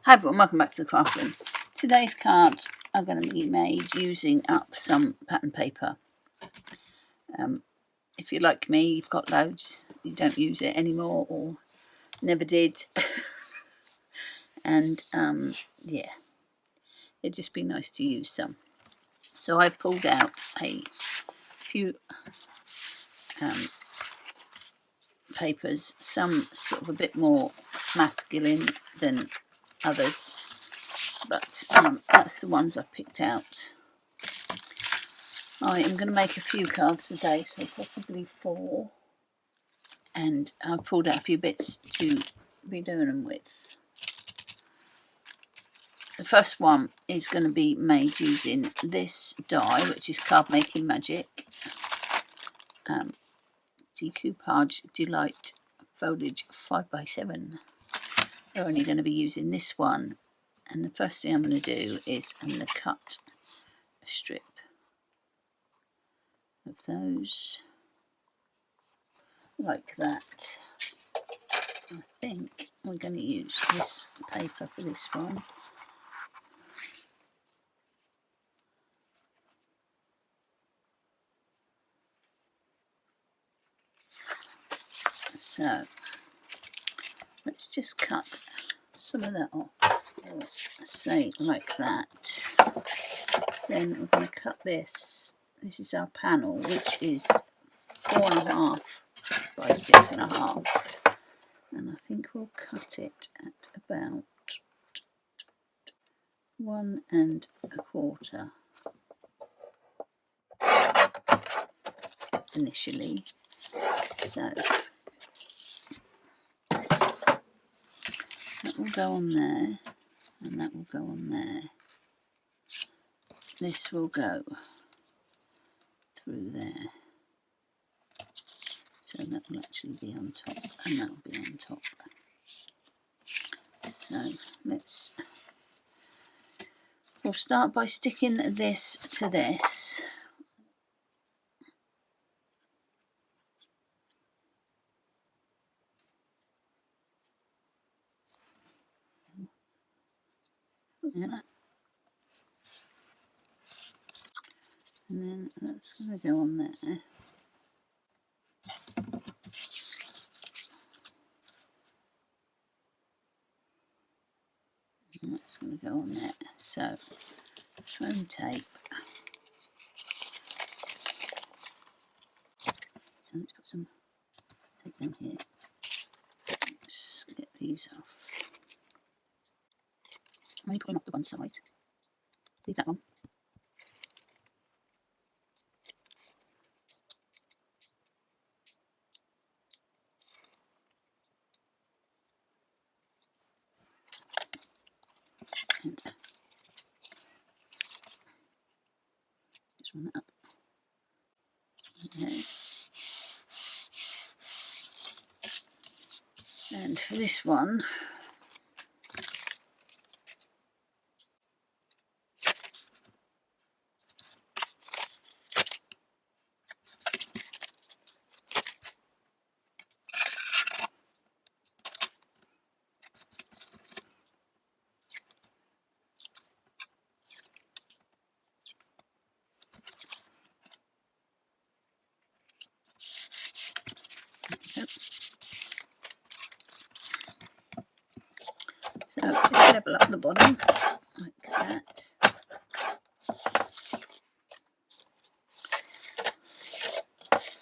Hi everyone, welcome back to the craft room. Today's cards are going to be made using up some pattern paper. If you're like me, you've got loads, you don't use it anymore or never did. And yeah, it'd just be nice to use some. So I pulled out a few papers, some sort of a bit more masculine than others, but that's the ones I've picked out. I am going to make a few cards today, so possibly 4, and I've pulled out a few bits to be doing them with. The first one is going to be made using this die, which is Card Making Magic, Decoupage Delight Foliage 5x7. We're only going to be using this one, and the first thing I'm going to do is I'm going to cut a strip of those like that. I think we're going to use this paper for this one. So let's just cut some of that off, or say like that. Then we're going to cut this. This is our panel, which is 4.5 by 6.5, and I think we'll cut it at about 1.25 initially. So that will go on there, and that will go on there. This will go through there. So that will actually be on top, and that will be on top. So we'll start by sticking this to this. Yeah. And then that's going to go on there. And that's going to go on there. So, foam tape. So let's put some, take them here. Let's get these off. I'm only pulling off the one side. Leave that one. And just run that up. Okay. And for this one, so just level up the bottom like that.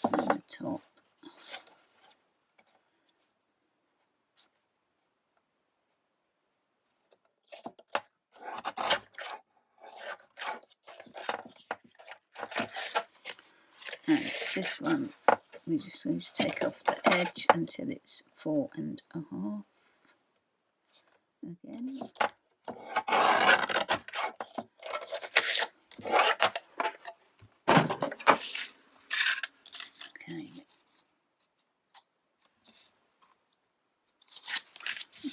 And the top. And this one, we just need to take off the edge until it's 4.5. Again. Okay.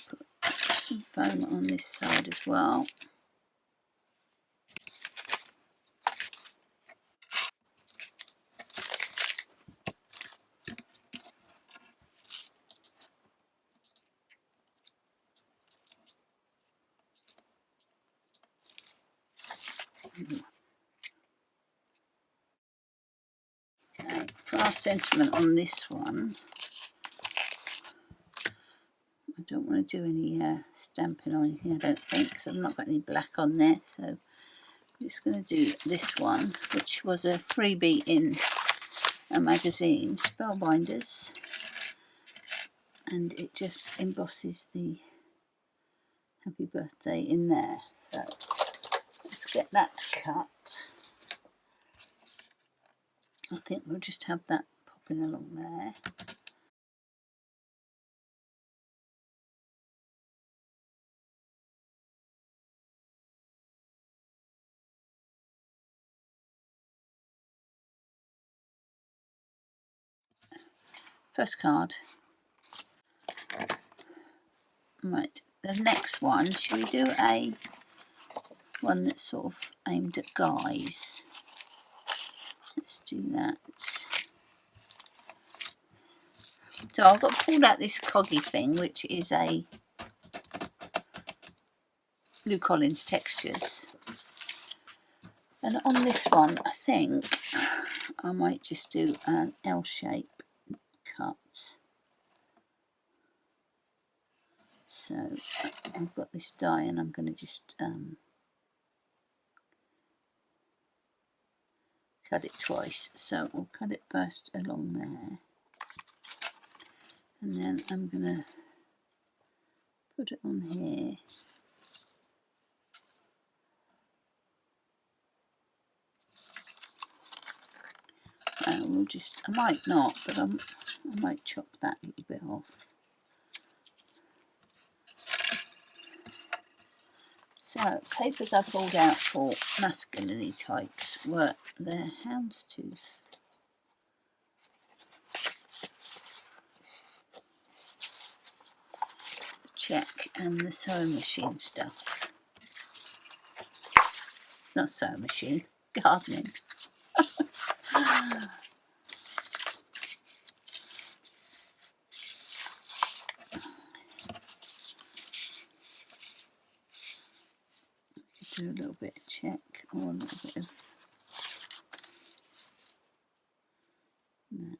Put some foam on this side as well. Okay, for our sentiment on this one, I don't want to do any stamping or anything, I don't think, because I've not got any black on there. So I'm just going to do this one, which was a freebie in a magazine, Spellbinders, and it just embosses the happy birthday in there. So let's get that cut. I think we'll just have that popping along there. First card. Right, the next one, should we do a one that's sort of aimed at guys? Let's do that. So I've got pulled out this coggy thing, which is a Lou Collins Textures. And on this one, I think I might just do an L shape cut. So I've got this die and I'm going to just cut it twice. So we'll cut it first along there. And then I'm going to put it on here. We'll just, I might not, but I might chop that little bit off. So, papers I pulled out for masculinity types were the houndstooth, the check, and the sewing machine stuff. Not sewing machine, gardening. Do a little bit of check or a little bit of that.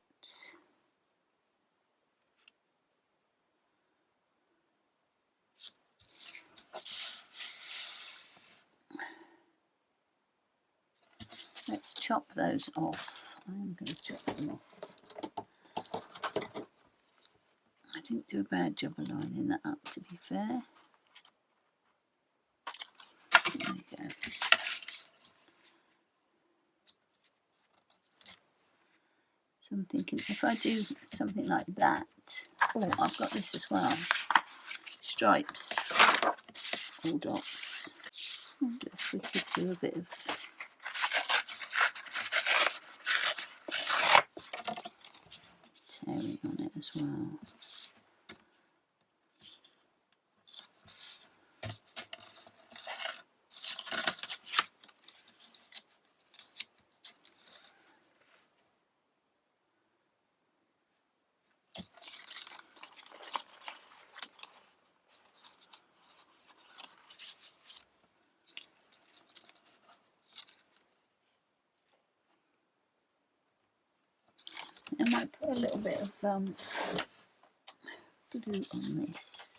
Let's chop those off. I'm going to chop them off. I didn't do a bad job of lining that up, to be fair. There we go. So I'm thinking if I do something like that, oh, I've got this as well. Stripes, all dots. I wonder if we could do a bit of tearing on it as well. I might put a little bit of glue on this.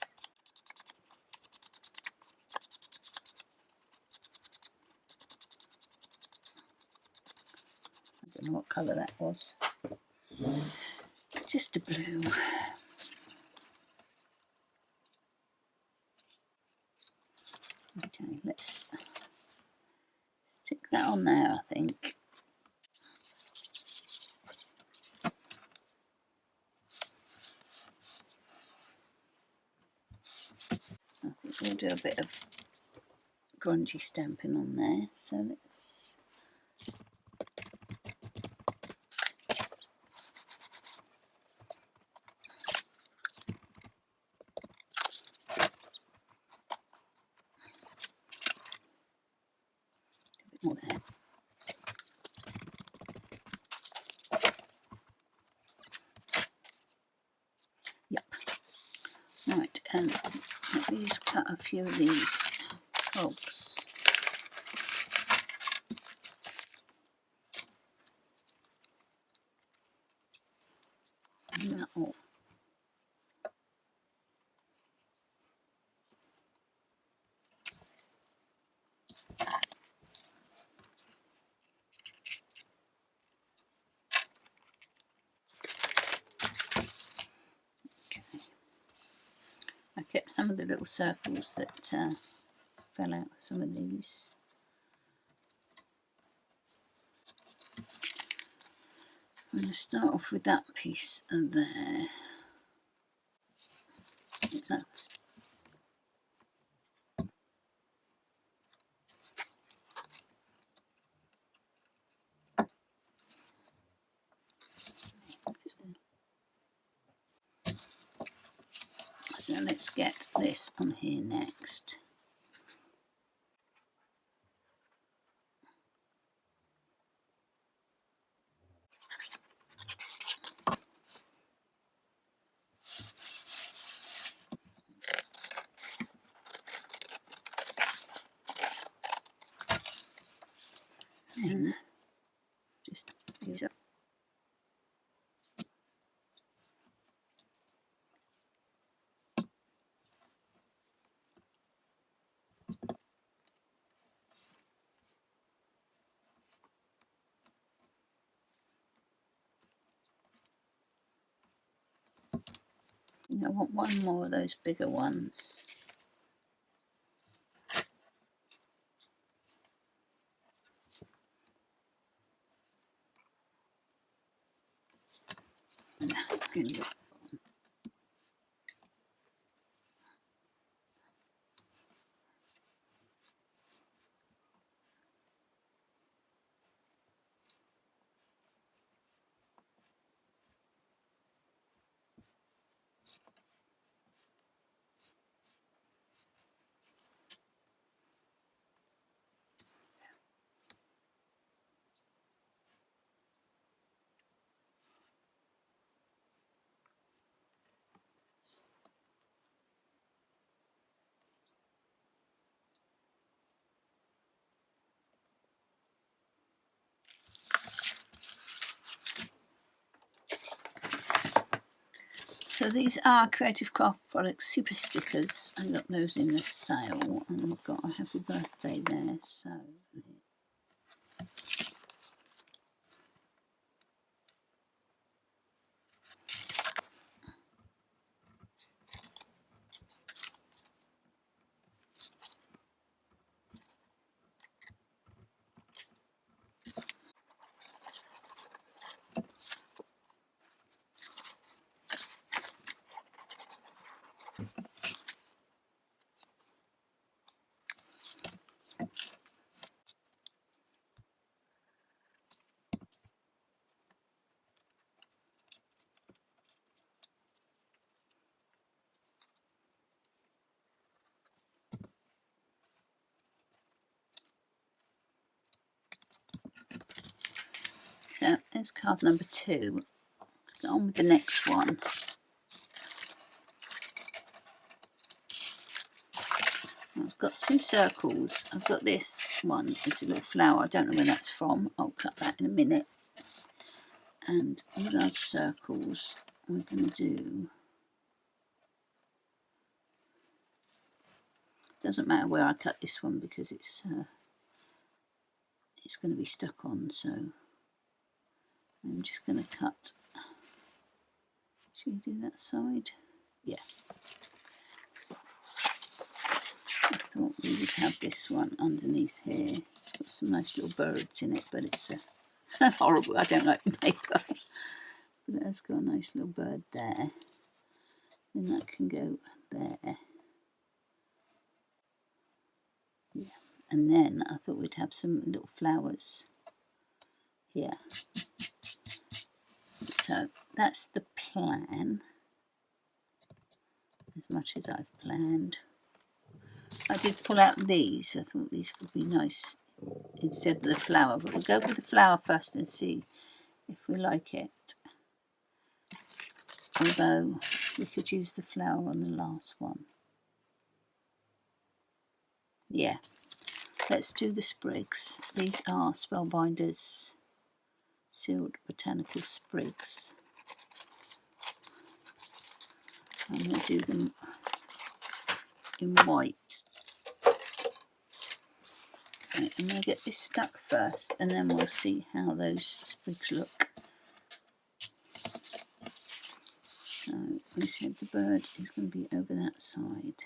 I don't know what colour that was. Just a blue. Okay, let's stick that on there, I think. I think we'll do a bit of grungy stamping on there, so let's a bit more there. Yep. Right, and let me just cut a few of these cogs. And that all. I kept some of the little circles that fell out of some of these. I'm going to start off with that piece there. What's that? So let's get this on here next. And just use up. I want one more of those bigger ones. So these are Creative Craft Products Super Stickers. I got those in the sale, and I've got a happy birthday there. So there's card number 2. Let's get on with the next one. I've got 2 circles. I've got this one. It's a little flower. I don't know where that's from. I'll cut that in a minute. And with our circles, we're going to do... Doesn't matter where I cut this one because it's going to be stuck on. So I'm just going to cut. Should we do that side? Yeah. I thought we would have this one underneath here. It's got some nice little birds in it, but it's horrible. I don't like the paper. But that's got a nice little bird there. Then that can go there. Yeah. And then I thought we'd have some little flowers here. So that's the plan, as much as I've planned. I did pull out these. I thought these could be nice instead of the flower, but we'll go with the flower first and see if we like it. Although we could use the flower on the last one. Yeah, let's do the sprigs. These are Spellbinders Sealed Botanical Sprigs. I'm going to do them in white. Right, I'm going to get this stuck first, and then we'll see how those sprigs look. So we said the bird is going to be over that side.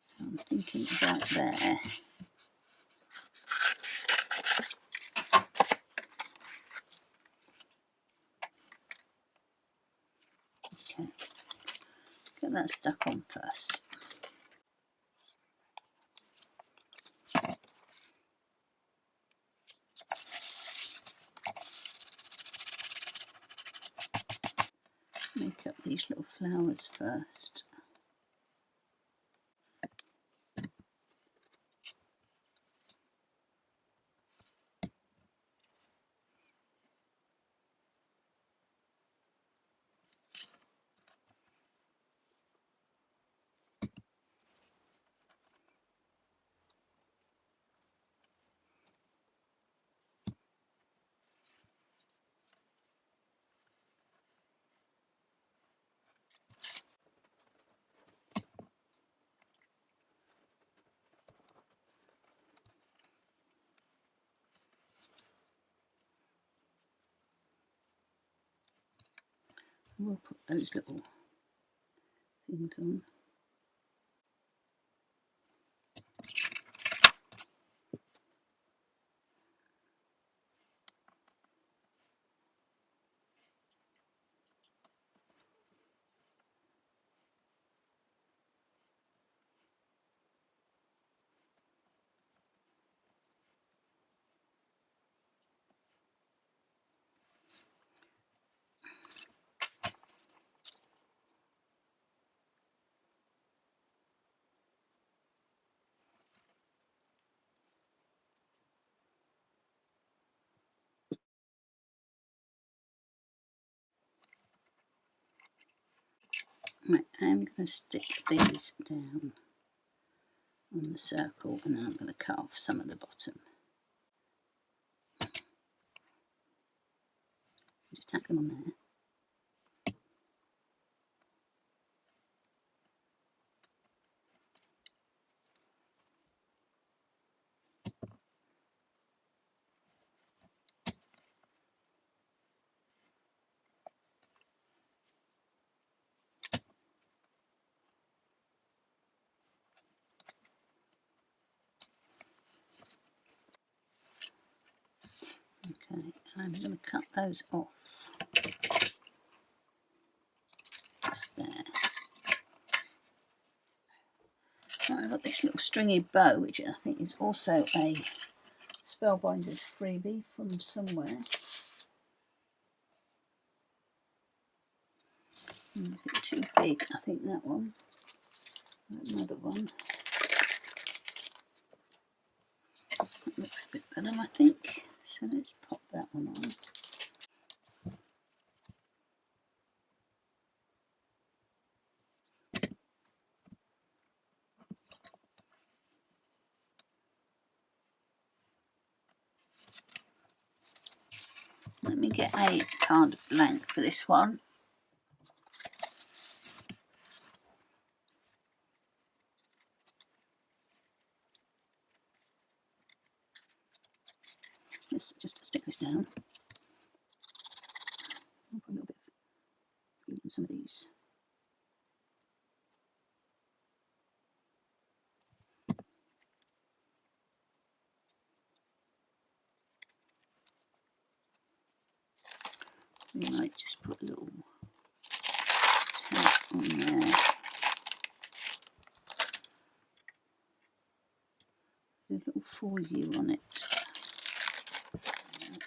So I'm thinking about there. Okay, get that stuck on first. Make up these little flowers first. We'll put those little things on. Right, I'm going to stick these down on the circle, and then I'm going to cut off some of the bottom. Just tack them on there. Okay, I'm going to cut those off. Just there. Right, I've got this little stringy bow, which I think is also a Spellbinders freebie from somewhere. A bit too big, I think, that one. Another one. That looks a bit better, I think. So let's pop that one on. Let me get a card blank for this one. Let's just stick this down. I'll put a little bit of glue on some of these. We might just put a little tap on there. A little for you on it.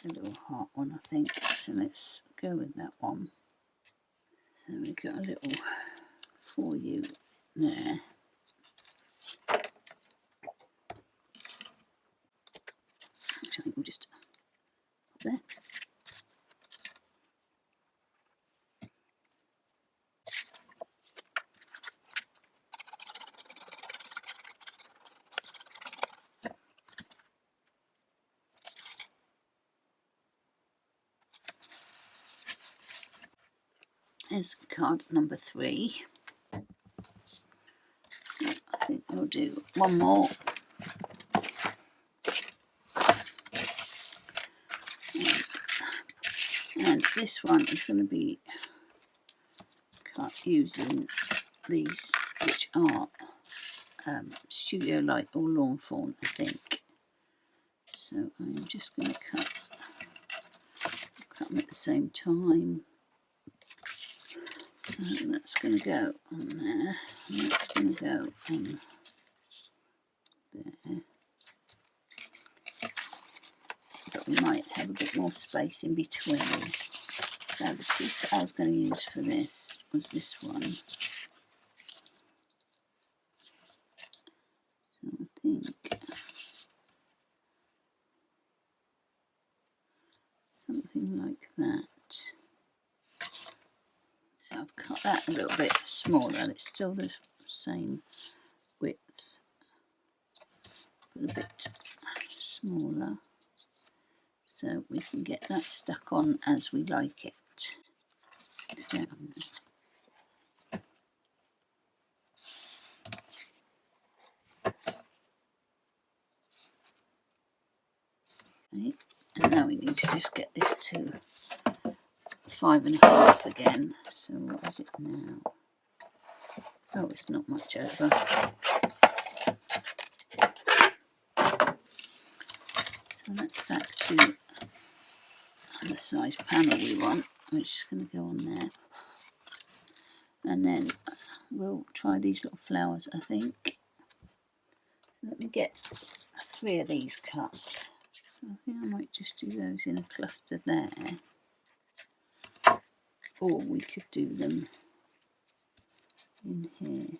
A little heart one, I think. So let's go with that one. So we've got a little for you there. Which I think we'll just put there. Here's card number 3. I think we'll do one more. And this one is going to be cut using these, which are Studio Light or Lawn Fawn, I think. So I'm just going to cut them at the same time. So that's going to go on there, and that's going to go on there. But we might have a bit more space in between. So the piece that I was going to use for this was this one. So I think something like that. So I've cut that a little bit smaller. It's still the same width, but a bit smaller, so we can get that stuck on as we like it. So, okay, and now we need to just get this to 5.5 again. So what is it now? Oh, it's not much over. So that's back to the size panel we want, which is going to go on there. And then we'll try these little flowers, I think. Let me get 3 of these cut. So I think I might just do those in a cluster there. Or we could do them in here.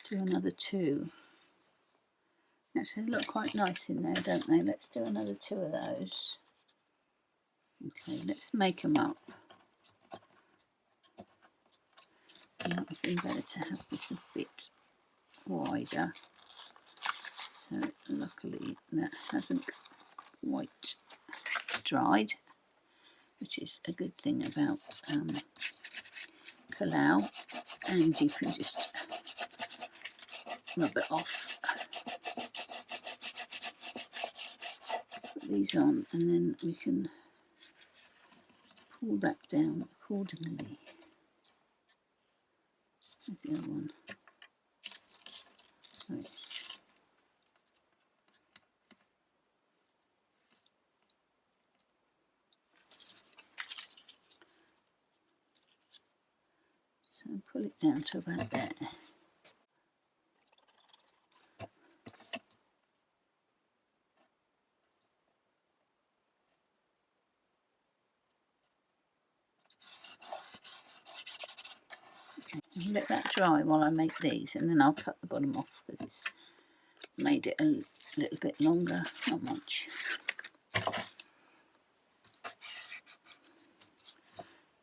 Do another 2. Actually, they look quite nice in there, don't they? Let's do another 2 of those. Okay, let's make them up. It might have been better to have this a bit wider. So luckily that hasn't quite dried, which is a good thing about Kalau, and you can just rub it off. Put these on, and then we can pull that down accordingly. Where's the other one? Oh, yes. So pull it down to about there. Okay, I'll let that dry while I make these, and then I'll cut the bottom off because it's made it a little bit longer, not much.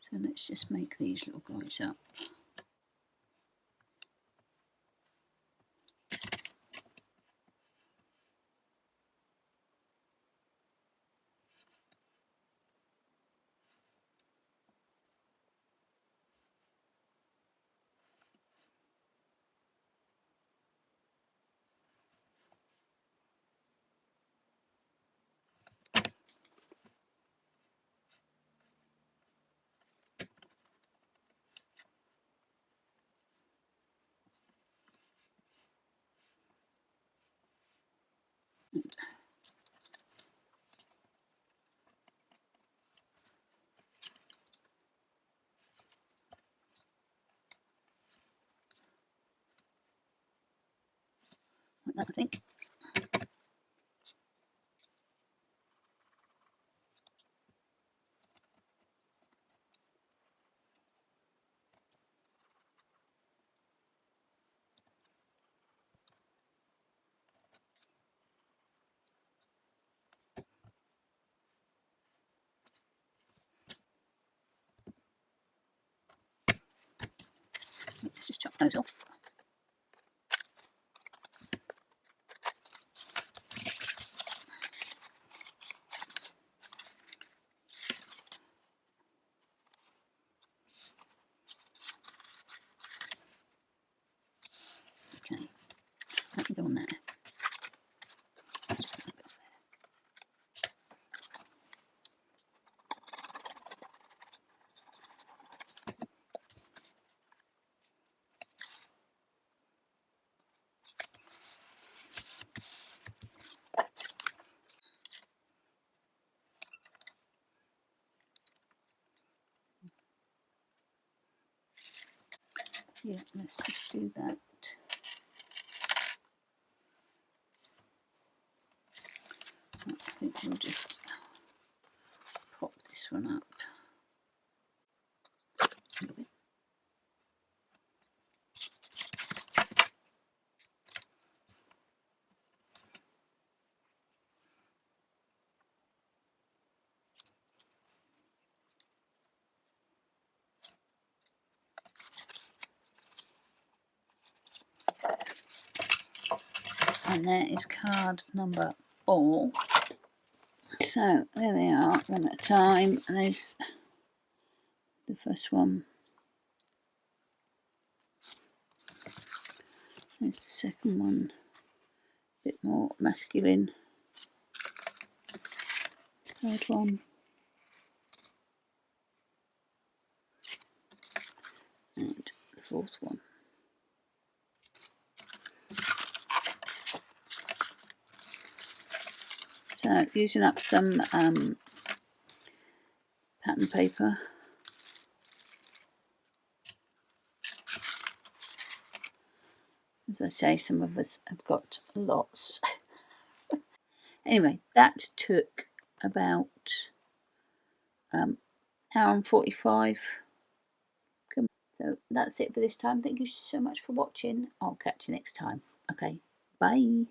So let's just make these little guys up. Like that, I think. Let's just chop those off. Yeah, let's just do that. I think we'll just pop this one up. And there is card number 4. So there they are, one at a time. And there's the first one. There's the second one, a bit more masculine. Third one. And the fourth one. So using up some pattern paper. As I say, some of us have got lots. Anyway, that took about hour and 45. So that's it for this time. Thank you so much for watching. I'll catch you next time. Okay, bye.